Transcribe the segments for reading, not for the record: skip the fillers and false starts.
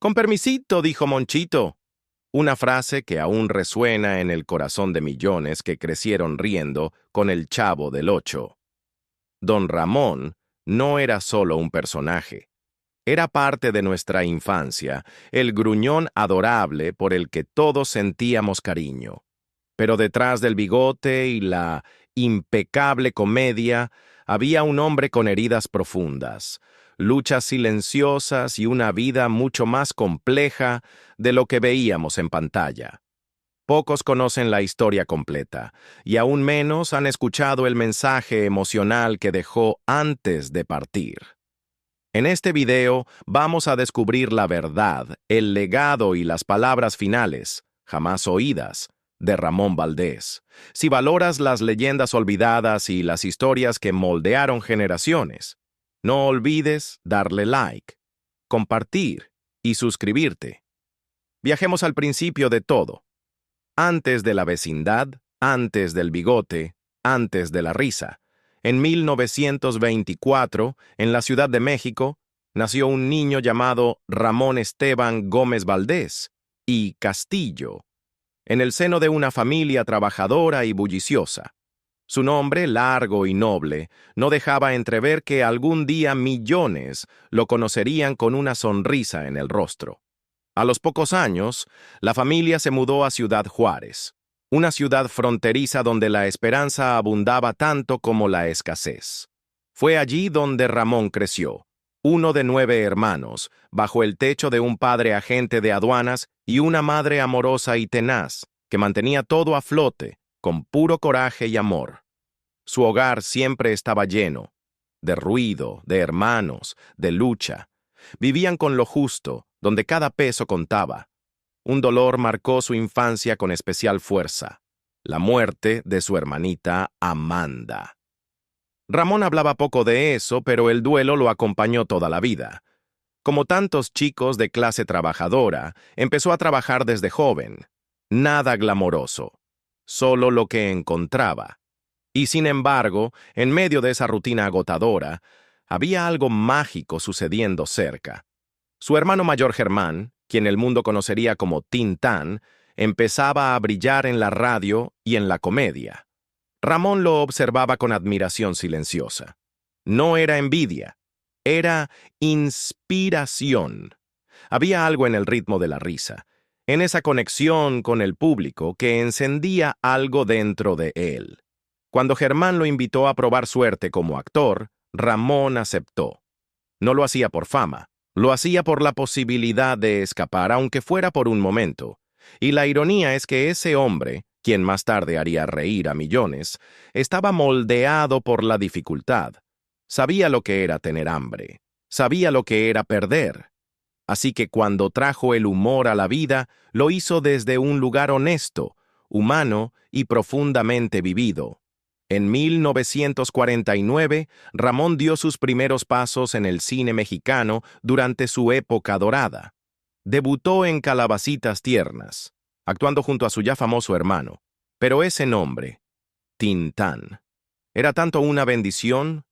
Con permisito, dijo Monchito. Una frase que aún resuena en el corazón de millones que crecieron riendo con el Chavo del Ocho. Don Ramón no era solo un personaje. Era parte de nuestra infancia, el gruñón adorable por el que todos sentíamos cariño. Pero detrás del bigote y la impecable comedia había un hombre con heridas profundas, luchas silenciosas y una vida mucho más compleja de lo que veíamos en pantalla. Pocos conocen la historia completa, y aún menos han escuchado el mensaje emocional que dejó antes de partir. En este video vamos a descubrir la verdad, el legado y las palabras finales, jamás oídas, de Ramón Valdés. Si valoras las leyendas olvidadas y las historias que moldearon generaciones, no olvides darle like, compartir y suscribirte. Viajemos al principio de todo. Antes de la vecindad, antes del bigote, antes de la risa. En 1924, en la Ciudad de México, nació un niño llamado Ramón Esteban Gómez Valdés y Castillo, en el seno de una familia trabajadora y bulliciosa. Su nombre, largo y noble, no dejaba entrever que algún día millones lo conocerían con una sonrisa en el rostro. A los pocos años, la familia se mudó a Ciudad Juárez, una ciudad fronteriza donde la esperanza abundaba tanto como la escasez. Fue allí donde Ramón creció, uno de 9 hermanos, bajo el techo de un padre agente de aduanas y una madre amorosa y tenaz, que mantenía todo a flote, con puro coraje y amor. Su hogar siempre estaba lleno, de ruido, de hermanos, de lucha. Vivían con lo justo, donde cada peso contaba. Un dolor marcó su infancia con especial fuerza: la muerte de su hermanita Amanda. Ramón hablaba poco de eso, pero el duelo lo acompañó toda la vida. Como tantos chicos de clase trabajadora, empezó a trabajar desde joven. Nada glamoroso, solo lo que encontraba. Y sin embargo, en medio de esa rutina agotadora, había algo mágico sucediendo cerca. Su hermano mayor Germán, quien el mundo conocería como Tintán, empezaba a brillar en la radio y en la comedia. Ramón lo observaba con admiración silenciosa. No era envidia, era inspiración. Había algo en el ritmo de la risa, en esa conexión con el público que encendía algo dentro de él. Cuando Germán lo invitó a probar suerte como actor, Ramón aceptó. No lo hacía por fama, lo hacía por la posibilidad de escapar, aunque fuera por un momento. Y la ironía es que ese hombre, quien más tarde haría reír a millones, estaba moldeado por la dificultad. Sabía lo que era tener hambre, sabía lo que era perder. Así que cuando trajo el humor a la vida, lo hizo desde un lugar honesto, humano y profundamente vivido. En 1949, Ramón dio sus primeros pasos en el cine mexicano durante su época dorada. Debutó en Calabacitas Tiernas, actuando junto a su ya famoso hermano. Pero ese nombre, Tintán, era tanto una bendición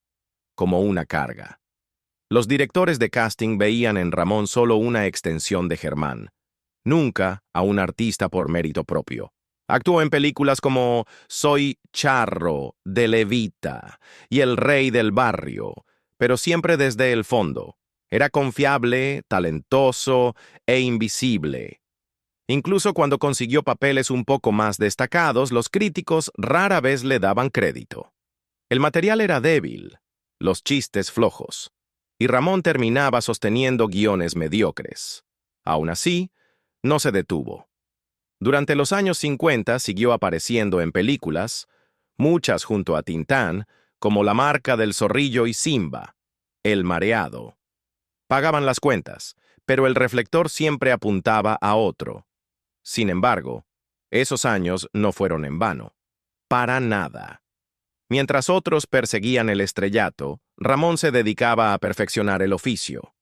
como una carga. Los directores de casting veían en Ramón solo una extensión de Germán, nunca a un artista por mérito propio. Actuó en películas como Soy Charro, de Levita y El Rey del Barrio, pero siempre desde el fondo. Era confiable, talentoso e invisible. Incluso cuando consiguió papeles un poco más destacados, los críticos rara vez le daban crédito. El material era débil, los chistes flojos, y Ramón terminaba sosteniendo guiones mediocres. Aún así, no se detuvo. Durante los años 50 siguió apareciendo en películas, muchas junto a Tintán, como La marca del zorrillo y Simba, El mareado. Pagaban las cuentas, pero el reflector siempre apuntaba a otro. Sin embargo, esos años no fueron en vano. Para nada. Mientras otros perseguían el estrellato, Ramón se dedicaba a perfeccionar el oficio.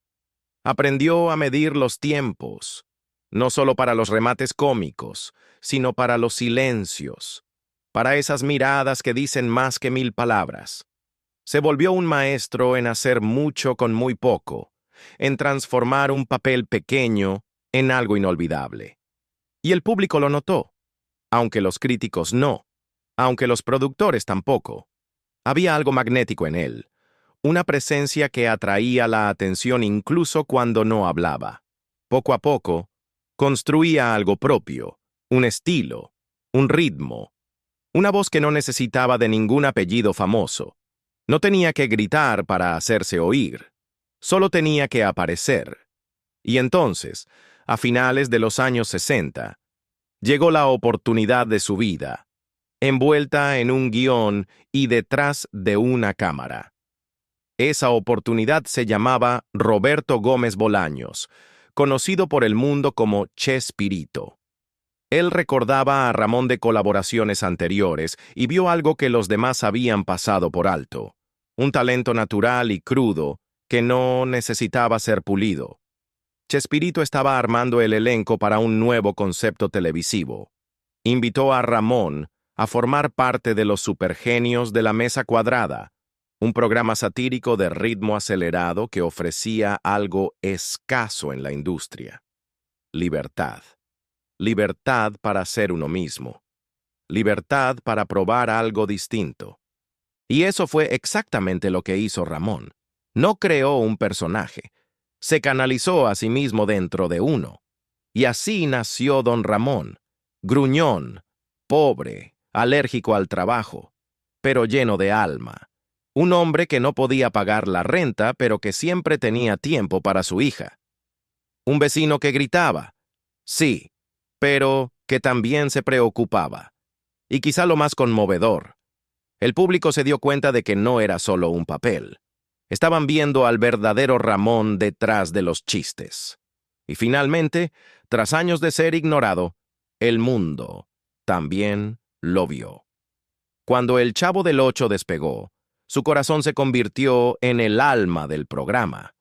Aprendió a medir los tiempos, no solo para los remates cómicos, sino para los silencios, para esas miradas que dicen más que 1000 palabras. Se volvió un maestro en hacer mucho con muy poco, en transformar un papel pequeño en algo inolvidable. Y el público lo notó, aunque los críticos no, aunque los productores tampoco. Había algo magnético en él, una presencia que atraía la atención incluso cuando no hablaba. Poco a poco, construía algo propio, un estilo, un ritmo, una voz que no necesitaba de ningún apellido famoso. No tenía que gritar para hacerse oír, solo tenía que aparecer. Y entonces, a finales de los años 60, llegó la oportunidad de su vida, envuelta en un guión y detrás de una cámara. Esa oportunidad se llamaba Roberto Gómez Bolaños, conocido por el mundo como Chespirito. Él recordaba a Ramón de colaboraciones anteriores y vio algo que los demás habían pasado por alto, un talento natural y crudo que no necesitaba ser pulido. Chespirito estaba armando el elenco para un nuevo concepto televisivo. Invitó a Ramón a formar parte de los supergenios de la Mesa Cuadrada, un programa satírico de ritmo acelerado que ofrecía algo escaso en la industria: libertad. Libertad para ser uno mismo. Libertad para probar algo distinto. Y eso fue exactamente lo que hizo Ramón. No creó un personaje. Se canalizó a sí mismo dentro de uno. Y así nació Don Ramón, gruñón, pobre, alérgico al trabajo, pero lleno de alma. Un hombre que no podía pagar la renta, pero que siempre tenía tiempo para su hija. Un vecino que gritaba, sí, pero que también se preocupaba. Y quizá lo más conmovedor, el público se dio cuenta de que no era solo un papel. Estaban viendo al verdadero Ramón detrás de los chistes. Y finalmente, tras años de ser ignorado, el mundo también lo vio. Cuando el Chavo del Ocho despegó, su corazón se convirtió en el alma del programa.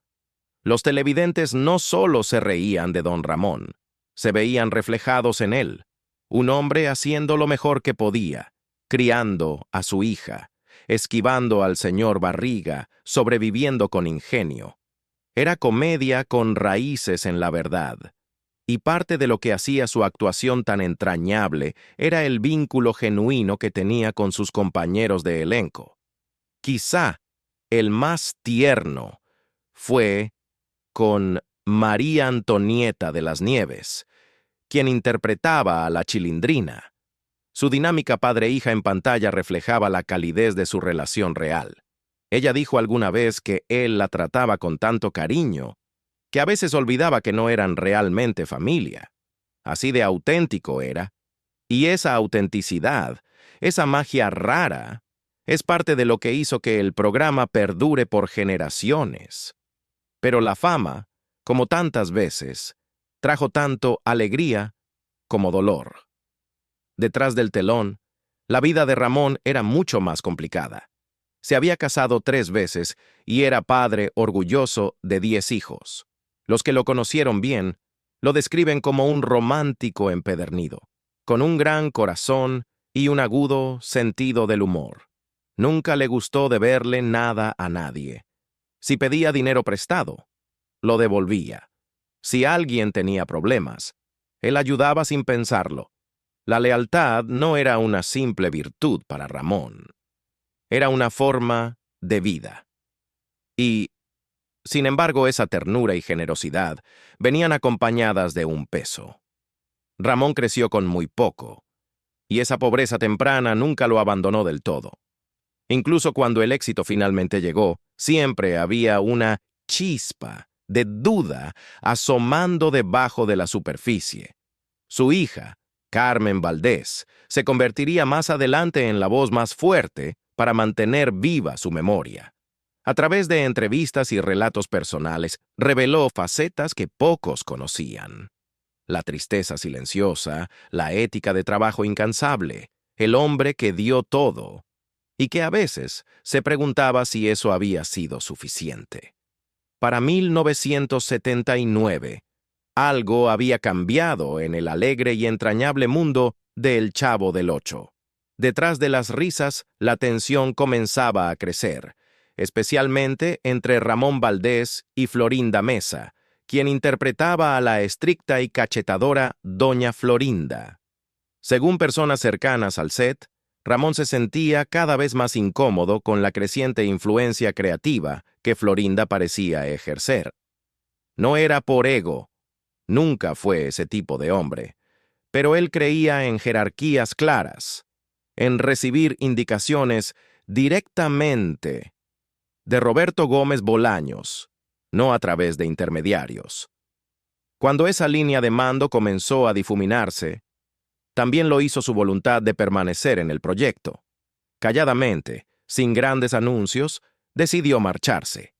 Los televidentes no solo se reían de Don Ramón, se veían reflejados en él, un hombre haciendo lo mejor que podía, criando a su hija, esquivando al señor Barriga, sobreviviendo con ingenio. Era comedia con raíces en la verdad. Y parte de lo que hacía su actuación tan entrañable era el vínculo genuino que tenía con sus compañeros de elenco. Quizá el más tierno fue con María Antonieta de las Nieves, quien interpretaba a la Chilindrina. Su dinámica padre-hija en pantalla reflejaba la calidez de su relación real. Ella dijo alguna vez que él la trataba con tanto cariño, que a veces olvidaba que no eran realmente familia. Así de auténtico era. Y esa autenticidad, esa magia rara, es parte de lo que hizo que el programa perdure por generaciones. Pero la fama, como tantas veces, trajo tanto alegría como dolor. Detrás del telón, la vida de Ramón era mucho más complicada. Se había casado 3 veces y era padre orgulloso de 10 hijos. Los que lo conocieron bien lo describen como un romántico empedernido, con un gran corazón y un agudo sentido del humor. Nunca le gustó deberle nada a nadie. Si pedía dinero prestado, lo devolvía. Si alguien tenía problemas, él ayudaba sin pensarlo. La lealtad no era una simple virtud para Ramón. Era una forma de vida. Y, sin embargo, esa ternura y generosidad venían acompañadas de un peso. Ramón creció con muy poco, y esa pobreza temprana nunca lo abandonó del todo. Incluso cuando el éxito finalmente llegó, siempre había una chispa de duda asomando debajo de la superficie. Su hija, Carmen Valdés, se convertiría más adelante en la voz más fuerte para mantener viva su memoria. A través de entrevistas y relatos personales, reveló facetas que pocos conocían. La tristeza silenciosa, la ética de trabajo incansable, el hombre que dio todo, y que a veces se preguntaba si eso había sido suficiente. Para 1979, algo había cambiado en el alegre y entrañable mundo del Chavo del Ocho. Detrás de las risas, la tensión comenzaba a crecer, especialmente entre Ramón Valdés y Florinda Mesa, quien interpretaba a la estricta y cachetadora Doña Florinda. Según personas cercanas al set, Ramón se sentía cada vez más incómodo con la creciente influencia creativa que Florinda parecía ejercer. No era por ego, nunca fue ese tipo de hombre, pero él creía en jerarquías claras, en recibir indicaciones directamente de Roberto Gómez Bolaños, no a través de intermediarios. Cuando esa línea de mando comenzó a difuminarse, también lo hizo su voluntad de permanecer en el proyecto. Calladamente, sin grandes anuncios, decidió marcharse.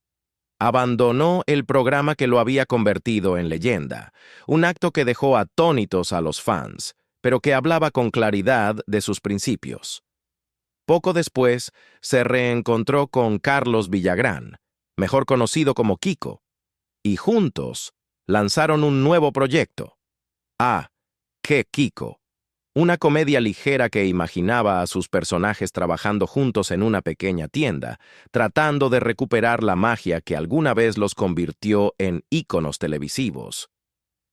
Abandonó el programa que lo había convertido en leyenda, un acto que dejó atónitos a los fans, pero que hablaba con claridad de sus principios. Poco después, se reencontró con Carlos Villagrán, mejor conocido como Kiko, y juntos lanzaron un nuevo proyecto. Ah, ¡qué Kiko! Una comedia ligera que imaginaba a sus personajes trabajando juntos en una pequeña tienda, tratando de recuperar la magia que alguna vez los convirtió en íconos televisivos.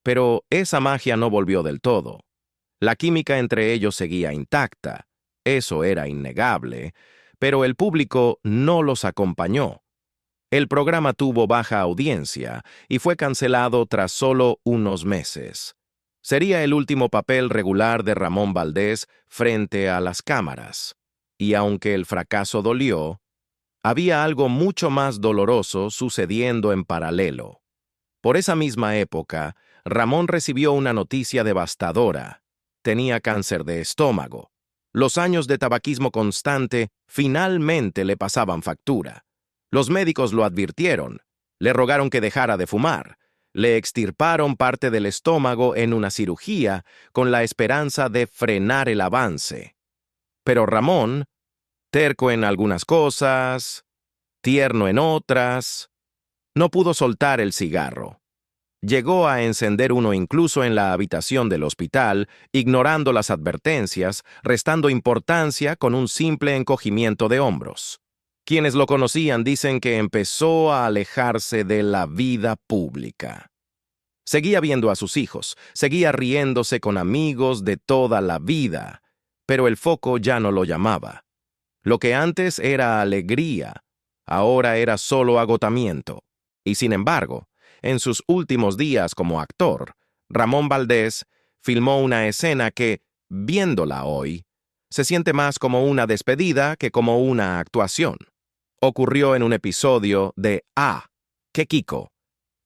Pero esa magia no volvió del todo. La química entre ellos seguía intacta, eso era innegable, pero el público no los acompañó. El programa tuvo baja audiencia y fue cancelado tras solo unos meses. Sería el último papel regular de Ramón Valdés frente a las cámaras. Y aunque el fracaso dolió, había algo mucho más doloroso sucediendo en paralelo. Por esa misma época, Ramón recibió una noticia devastadora. Tenía cáncer de estómago. Los años de tabaquismo constante finalmente le pasaban factura. Los médicos lo advirtieron, le rogaron que dejara de fumar. Le extirparon parte del estómago en una cirugía con la esperanza de frenar el avance. Pero Ramón, terco en algunas cosas, tierno en otras, no pudo soltar el cigarro. Llegó a encender uno incluso en la habitación del hospital, ignorando las advertencias, restando importancia con un simple encogimiento de hombros. Quienes lo conocían dicen que empezó a alejarse de la vida pública. Seguía viendo a sus hijos, seguía riéndose con amigos de toda la vida, pero el foco ya no lo llamaba. Lo que antes era alegría, ahora era solo agotamiento. Y sin embargo, en sus últimos días como actor, Ramón Valdés filmó una escena que, viéndola hoy, se siente más como una despedida que como una actuación. Ocurrió en un episodio de Ah, ¡qué Kiko!,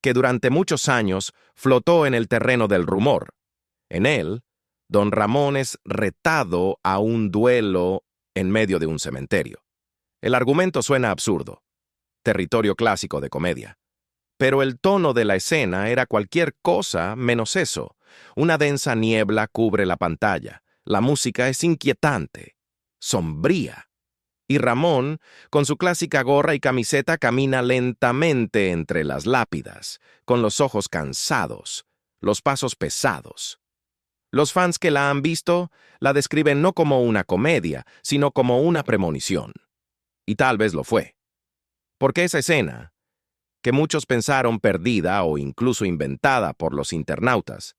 que durante muchos años flotó en el terreno del rumor. En él, don Ramón es retado a un duelo en medio de un cementerio. El argumento suena absurdo, territorio clásico de comedia. Pero el tono de la escena era cualquier cosa menos eso. Una densa niebla cubre la pantalla. La música es inquietante, sombría. Y Ramón, con su clásica gorra y camiseta, camina lentamente entre las lápidas, con los ojos cansados, los pasos pesados. Los fans que la han visto la describen no como una comedia, sino como una premonición. Y tal vez lo fue. Porque esa escena, que muchos pensaron perdida o incluso inventada por los internautas,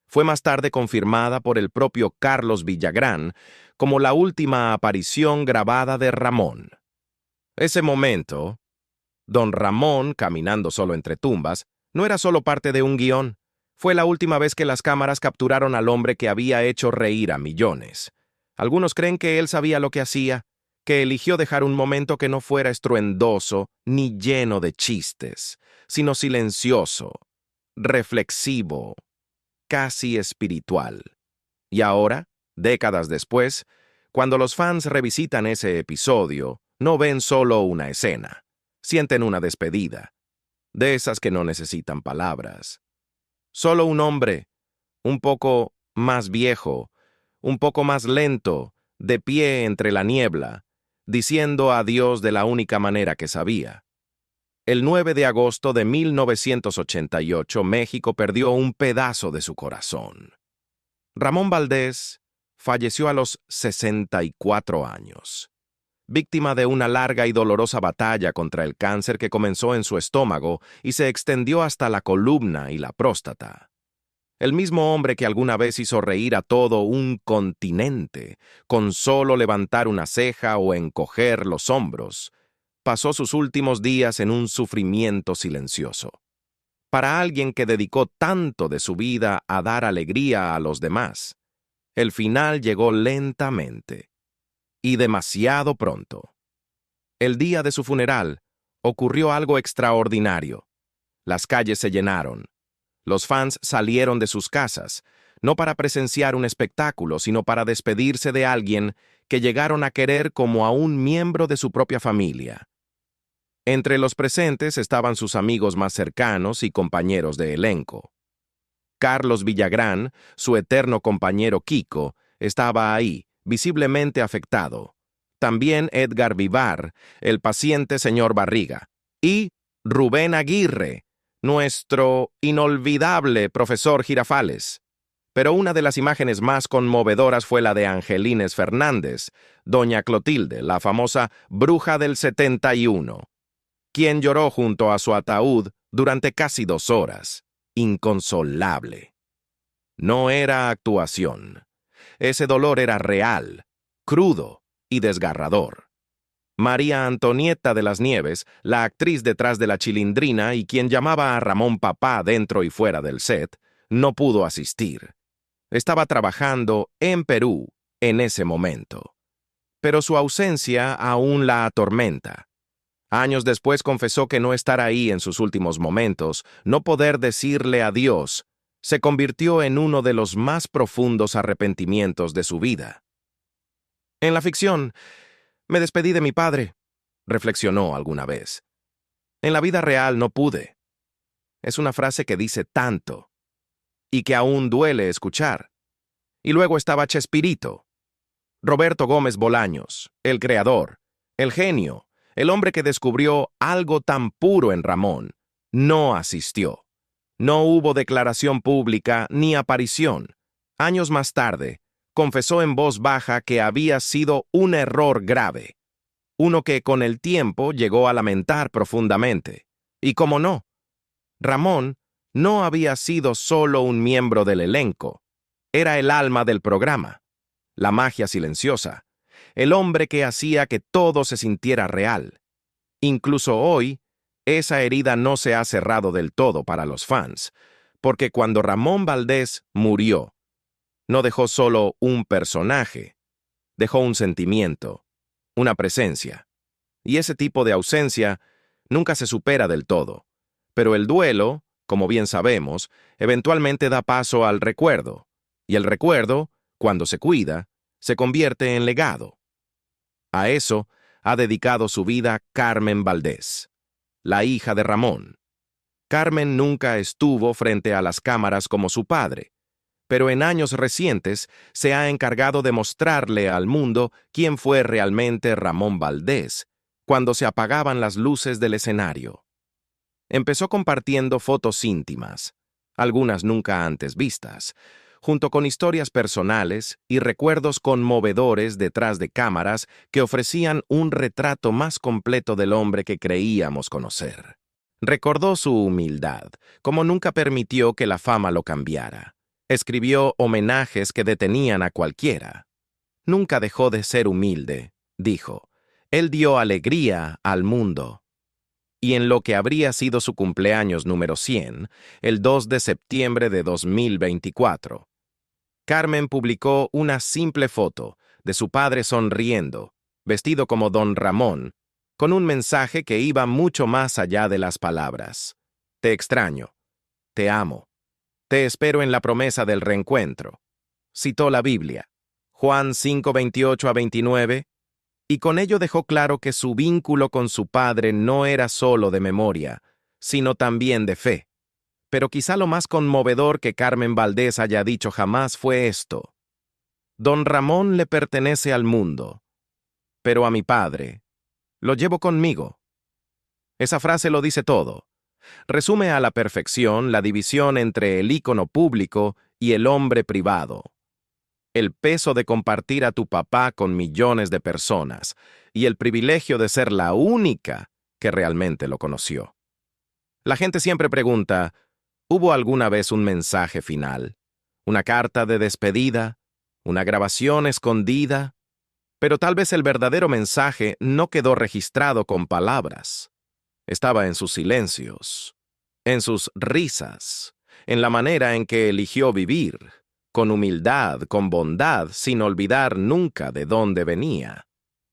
fue más tarde confirmada por el propio Carlos Villagrán como la última aparición grabada de Ramón. Ese momento, don Ramón caminando solo entre tumbas, no era solo parte de un guión. Fue la última vez que las cámaras capturaron al hombre que había hecho reír a millones. Algunos creen que él sabía lo que hacía, que eligió dejar un momento que no fuera estruendoso ni lleno de chistes, sino silencioso, reflexivo, casi espiritual. Y ahora, décadas después, cuando los fans revisitan ese episodio, no ven solo una escena, sienten una despedida, de esas que no necesitan palabras. Solo un hombre, un poco más viejo, un poco más lento, de pie entre la niebla, diciendo adiós de la única manera que sabía. El 9 de agosto de 1988, México perdió un pedazo de su corazón. Ramón Valdés falleció a los 64 años. víctima de una larga y dolorosa batalla contra el cáncer que comenzó en su estómago y se extendió hasta la columna y la próstata. El mismo hombre que alguna vez hizo reír a todo un continente, con solo levantar una ceja o encoger los hombros, pasó sus últimos días en un sufrimiento silencioso. Para alguien que dedicó tanto de su vida a dar alegría a los demás, el final llegó lentamente y demasiado pronto. El día de su funeral ocurrió algo extraordinario. Las calles se llenaron. Los fans salieron de sus casas, no para presenciar un espectáculo, sino para despedirse de alguien que llegaron a querer como a un miembro de su propia familia. Entre los presentes estaban sus amigos más cercanos y compañeros de elenco. Carlos Villagrán, su eterno compañero Kiko, estaba ahí, visiblemente afectado. También Edgar Vivar, el paciente señor Barriga, y Rubén Aguirre, nuestro inolvidable profesor Girafales. Pero una de las imágenes más conmovedoras fue la de Angelines Fernández, doña Clotilde, la famosa bruja del 71, quien lloró junto a su ataúd durante casi 2 horas, inconsolable. No era actuación. Ese dolor era real, crudo y desgarrador. María Antonieta de las Nieves, la actriz detrás de la Chilindrina y quien llamaba a Ramón papá dentro y fuera del set, no pudo asistir. Estaba trabajando en Perú en ese momento. Pero su ausencia aún la atormenta. Años después confesó que no estar ahí en sus últimos momentos, no poder decirle adiós, se convirtió en uno de los más profundos arrepentimientos de su vida. En la ficción, me despedí de mi padre, reflexionó alguna vez. En la vida real no pude. Es una frase que dice tanto, y que aún duele escuchar. Y luego estaba Chespirito, Roberto Gómez Bolaños, el creador, el genio, el hombre que descubrió algo tan puro en Ramón. No asistió. No hubo declaración pública ni aparición. Años más tarde, confesó en voz baja que había sido un error grave, uno que con el tiempo llegó a lamentar profundamente. Y cómo no, Ramón no había sido solo un miembro del elenco, era el alma del programa, la magia silenciosa, el hombre que hacía que todo se sintiera real. Incluso hoy, esa herida no se ha cerrado del todo para los fans, porque cuando Ramón Valdés murió, no dejó solo un personaje, dejó un sentimiento, una presencia. Y ese tipo de ausencia nunca se supera del todo. Pero el duelo, como bien sabemos, eventualmente da paso al recuerdo. Y el recuerdo, cuando se cuida, se convierte en legado. A eso ha dedicado su vida Carmen Valdés, la hija de Ramón. Carmen nunca estuvo frente a las cámaras como su padre, pero en años recientes se ha encargado de mostrarle al mundo quién fue realmente Ramón Valdés, cuando se apagaban las luces del escenario. Empezó compartiendo fotos íntimas, algunas nunca antes vistas, junto con historias personales y recuerdos conmovedores detrás de cámaras que ofrecían un retrato más completo del hombre que creíamos conocer. Recordó su humildad, como nunca permitió que la fama lo cambiara. Escribió homenajes que detenían a cualquiera. Nunca dejó de ser humilde, dijo. Él dio alegría al mundo. Y en lo que habría sido su cumpleaños número 100, el 2 de septiembre de 2024, Carmen publicó una simple foto de su padre sonriendo, vestido como Don Ramón, con un mensaje que iba mucho más allá de las palabras. Te extraño, te amo, te espero en la promesa del reencuentro. Citó la Biblia, Juan 5:28-29, y con ello dejó claro que su vínculo con su padre no era solo de memoria, sino también de fe. Pero quizá lo más conmovedor que Carmen Valdés haya dicho jamás fue esto. Don Ramón le pertenece al mundo, pero a mi padre lo llevo conmigo. Esa frase lo dice todo. Resume a la perfección la división entre el ícono público y el hombre privado. el peso de compartir a tu papá con millones de personas y el privilegio de ser la única que realmente lo conoció. La gente siempre pregunta, ¿hubo alguna vez un mensaje final? ¿Una carta de despedida? ¿Una grabación escondida? Pero tal vez el verdadero mensaje no quedó registrado con palabras. Estaba en sus silencios, en sus risas, en la manera en que eligió vivir, con humildad, con bondad, sin olvidar nunca de dónde venía.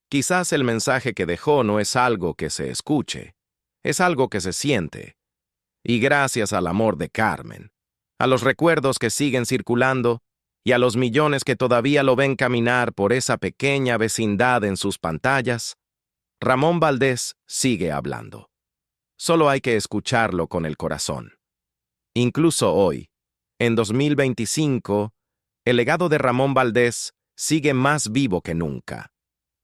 Quizás el mensaje que dejó no es algo que se escuche, es algo que se siente. Y gracias al amor de Carmen, a los recuerdos que siguen circulando y a los millones que todavía lo ven caminar por esa pequeña vecindad en sus pantallas, Ramón Valdés sigue hablando. Solo hay que escucharlo con el corazón. Incluso hoy, en 2025, el legado de Ramón Valdés sigue más vivo que nunca.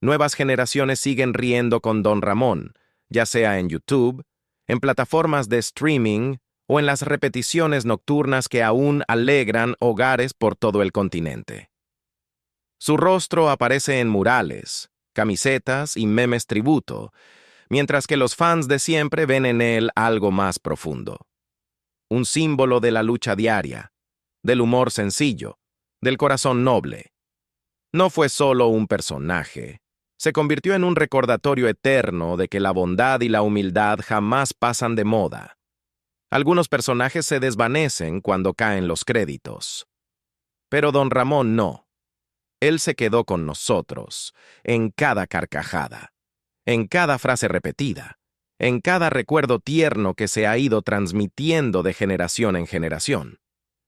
Nuevas generaciones siguen riendo con Don Ramón, ya sea en YouTube, en plataformas de streaming o en las repeticiones nocturnas que aún alegran hogares por todo el continente. Su rostro aparece en murales, camisetas y memes tributo, mientras que los fans de siempre ven en él algo más profundo. Un símbolo de la lucha diaria, del humor sencillo, del corazón noble. No fue solo un personaje, se convirtió en un recordatorio eterno de que la bondad y la humildad jamás pasan de moda. Algunos personajes se desvanecen cuando caen los créditos. Pero Don Ramón no. Él se quedó con nosotros, en cada carcajada, en cada frase repetida, en cada recuerdo tierno que se ha ido transmitiendo de generación en generación.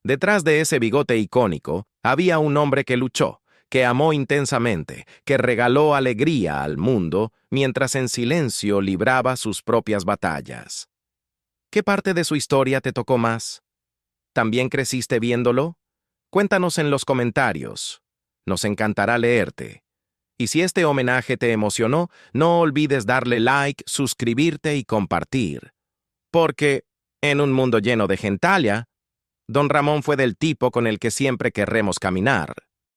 Detrás de ese bigote icónico había un hombre que luchó, que amó intensamente, que regaló alegría al mundo, mientras en silencio libraba sus propias batallas. ¿Qué parte de su historia te tocó más? ¿También creciste viéndolo? Cuéntanos en los comentarios. Nos encantará leerte. Y si este homenaje te emocionó, no olvides darle like, suscribirte y compartir. Porque, en un mundo lleno de gentalha, Don Ramón fue del tipo con el que siempre querremos caminar.